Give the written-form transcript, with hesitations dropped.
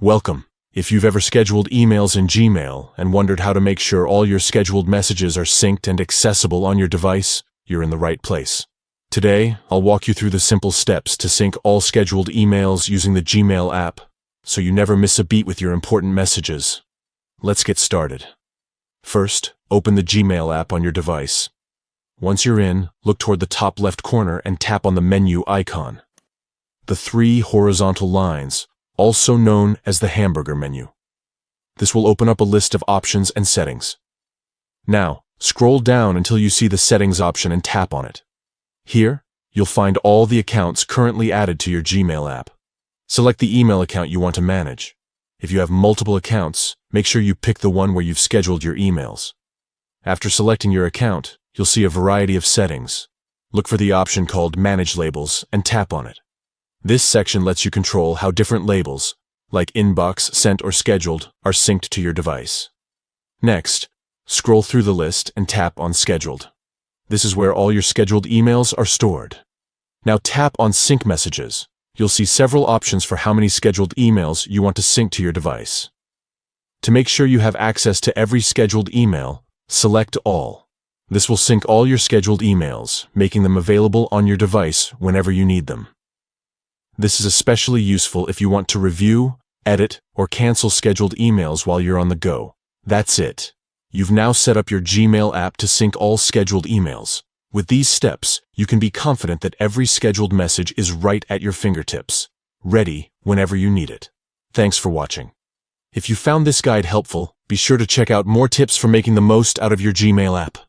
Welcome. If you've ever scheduled emails in Gmail and wondered how to make sure all your scheduled messages are synced and accessible on your device, you're in the right place. Today, I'll walk you through the simple steps to sync all scheduled emails using the Gmail app, so you never miss a beat with your important messages. Let's get started. First, open the Gmail app on your device. Once you're in, look toward the top left corner and tap on the menu icon. The three horizontal lines, also known as the hamburger menu. This will open up a list of options and settings. Now, scroll down until you see the settings option and tap on it. Here, you'll find all the accounts currently added to your Gmail app. Select the email account you want to manage. If you have multiple accounts, make sure you pick the one where you've scheduled your emails. After selecting your account, you'll see a variety of settings. Look for the option called Manage Labels and tap on it. This section lets you control how different labels, like inbox, sent, or scheduled, are synced to your device. Next, scroll through the list and tap on Scheduled. This is where all your scheduled emails are stored. Now tap on Sync Messages. You'll see several options for how many scheduled emails you want to sync to your device. To make sure you have access to every scheduled email, select All. This will sync all your scheduled emails, making them available on your device whenever you need them. This is especially useful if you want to review, edit, or cancel scheduled emails while you're on the go. That's it. You've now set up your Gmail app to sync all scheduled emails. With these steps, you can be confident that every scheduled message is right at your fingertips, ready whenever you need it. Thanks for watching. If you found this guide helpful, be sure to check out more tips for making the most out of your Gmail app.